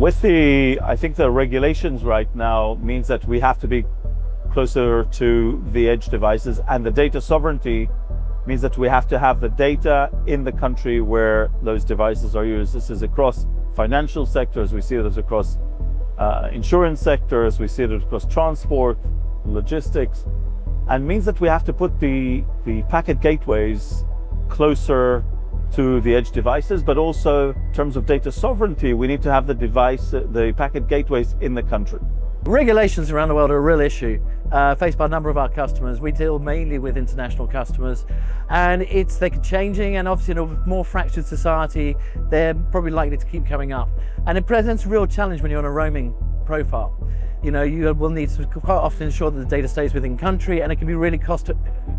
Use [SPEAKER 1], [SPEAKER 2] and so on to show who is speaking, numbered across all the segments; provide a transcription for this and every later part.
[SPEAKER 1] I think the regulations right now means that we have to be closer to the edge devices, and the data sovereignty means that we have to have the data in the country where those devices are used. This is across financial sectors, we see this across insurance sectors, we see it across transport, logistics, and means that we have to put the packet gateways closer to the edge devices, but also in terms of data sovereignty, we need to have the packet gateways in the country.
[SPEAKER 2] Regulations around the world are a real issue faced by a number of our customers. We deal mainly with international customers, and they're changing, and obviously in a more fractured society, they're probably likely to keep coming up. And it presents a real challenge when you're on a roaming profile. You know, you will need to quite often ensure that the data stays within country, and it can be really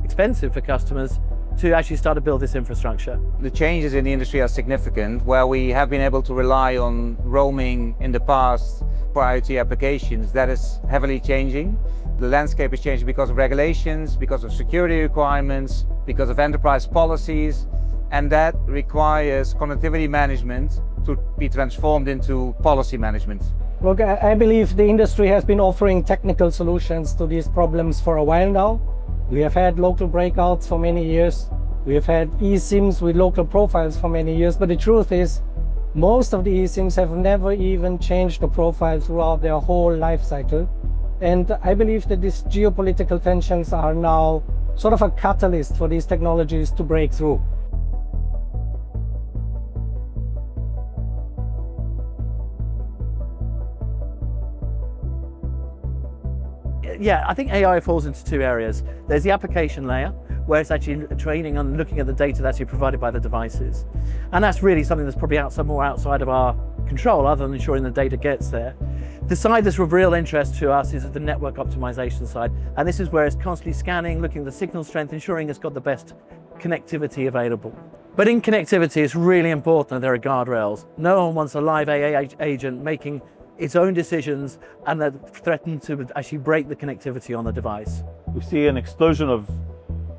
[SPEAKER 2] expensive for customers to actually start to build this infrastructure.
[SPEAKER 3] The changes in the industry are significant, where we have been able to rely on roaming in the past for IoT applications. That is heavily changing. The landscape is changing because of regulations, because of security requirements, because of enterprise policies, and that requires connectivity management to be transformed into policy management.
[SPEAKER 4] Look, I believe the industry has been offering technical solutions to these problems for a while now. We have had local breakouts for many years. We have had eSIMs with local profiles for many years, but the truth is, most of the eSIMs have never even changed the profile throughout their whole life cycle. And I believe that these geopolitical tensions are now sort of a catalyst for these technologies to break through.
[SPEAKER 2] Yeah, I think AI falls into two areas. There's the application layer, where it's actually training and looking at the data that's actually provided by the devices. And that's really something that's probably more outside of our control, other than ensuring the data gets there. The side that's of real interest to us is the network optimization side. And this is where it's constantly scanning, looking at the signal strength, ensuring it's got the best connectivity available. But in connectivity, it's really important that there are guardrails. No one wants a live AI agent making its own decisions and that threaten to actually break the connectivity on the device.
[SPEAKER 1] We see an explosion of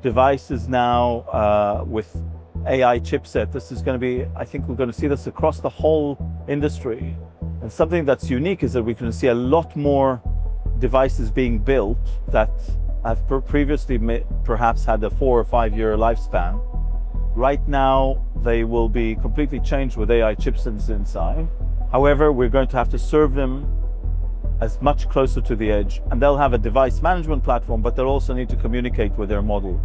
[SPEAKER 1] devices now with AI chipset. This is going to be, I think we're going to see this across the whole industry. And something that's unique is that we can see a lot more devices being built that have previously perhaps had a 4 or 5 year lifespan. Right now, they will be completely changed with AI chipsets inside. However, we're going to have to serve them as much closer to the edge, and they'll have a device management platform, but they'll also need to communicate with their model.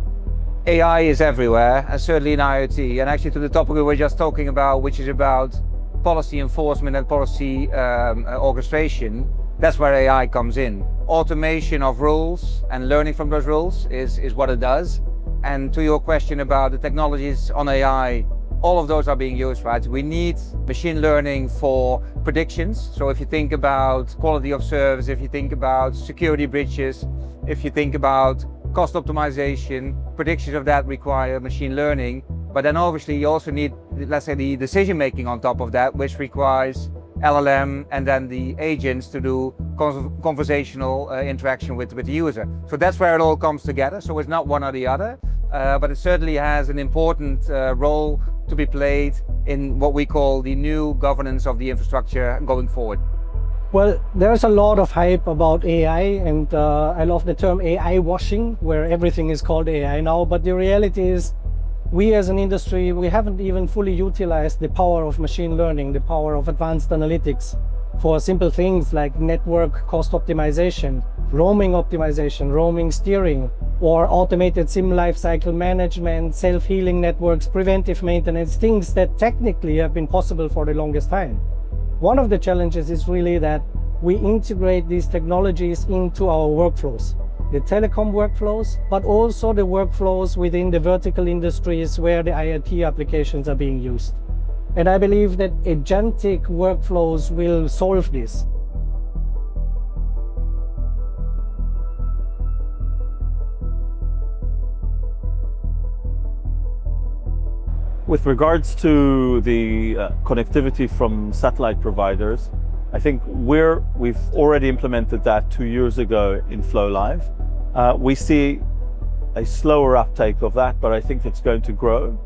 [SPEAKER 3] AI is everywhere, and certainly in IoT. And actually to the topic we were just talking about, which is about policy enforcement and policy orchestration, that's where AI comes in. Automation of rules and learning from those rules is what it does. And to your question about the technologies on AI, all of those are being used, right? We need machine learning for predictions. So if you think about quality of service, if you think about security breaches, if you think about cost optimization, predictions of that require machine learning. But then obviously you also need, let's say, the decision making on top of that, which requires LLM and then the agents to do conversational interaction with the user. So that's where it all comes together. So it's not one or the other, but it certainly has an important role to be played in what we call the new governance of the infrastructure going forward.
[SPEAKER 4] Well, there's a lot of hype about AI, and I love the term AI washing, where everything is called AI now, but the reality is we as an industry, we haven't even fully utilized the power of machine learning, the power of advanced analytics for simple things like network cost optimization, roaming steering, or automated SIM lifecycle management, self-healing networks, preventive maintenance, things that technically have been possible for the longest time. One of the challenges is really that we integrate these technologies into our workflows, the telecom workflows, but also the workflows within the vertical industries where the IoT applications are being used. And I believe that agentic workflows will solve this.
[SPEAKER 1] With regards to the connectivity from satellite providers, I think we've already implemented that 2 years ago in floLIVE. We see a slower uptake of that, but I think it's going to grow.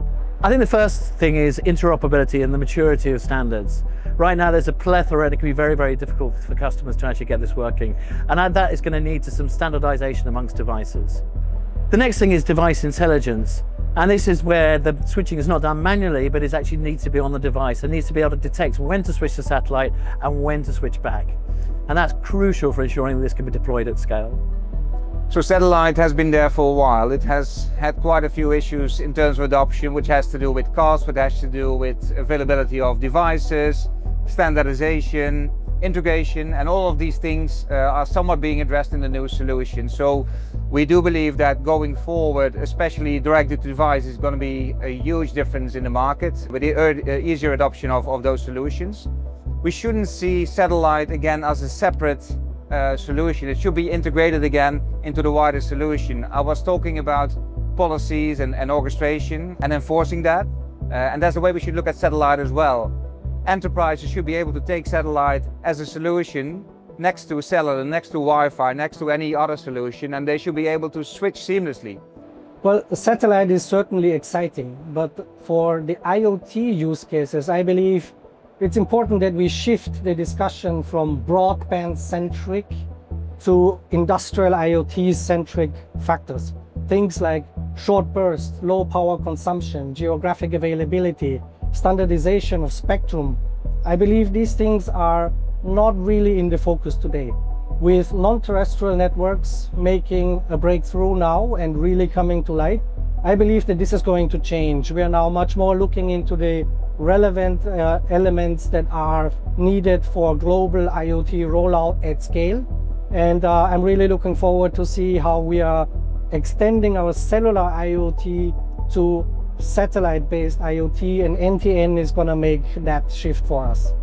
[SPEAKER 2] I think the first thing is interoperability and the maturity of standards. Right now there's a plethora and it can be very, very difficult for customers to actually get this working. And that is going to need to some standardization amongst devices. The next thing is device intelligence. And this is where the switching is not done manually, but it actually needs to be on the device. It needs to be able to detect when to switch to satellite and when to switch back. And that's crucial for ensuring that this can be deployed at scale.
[SPEAKER 3] So satellite has been there for a while. It has had quite a few issues in terms of adoption, which has to do with cost, which has to do with availability of devices, standardization, integration, and all of these things are somewhat being addressed in the new solution. So we do believe that going forward, especially direct-to-device is going to be a huge difference in the market with the easier adoption of those solutions. We shouldn't see satellite again as a separate solution. It should be integrated again into the wider solution. I was talking about policies and orchestration and enforcing that, and that's the way we should look at satellite as well. Enterprises should be able to take satellite as a solution next to cellular, next to Wi-Fi, next to any other solution, and they should be able to switch seamlessly.
[SPEAKER 4] Well, satellite is certainly exciting, but for the IoT use cases, I believe it's important that we shift the discussion from broadband-centric to industrial IoT-centric factors. Things like short burst, low power consumption, geographic availability, standardization of spectrum. I believe these things are not really in the focus today. With non-terrestrial networks making a breakthrough now and really coming to light, I believe that this is going to change. We are now much more looking into the relevant elements that are needed for global IoT rollout at scale. And I'm really looking forward to see how we are extending our cellular IoT to satellite-based IoT, and NTN is going to make that shift for us.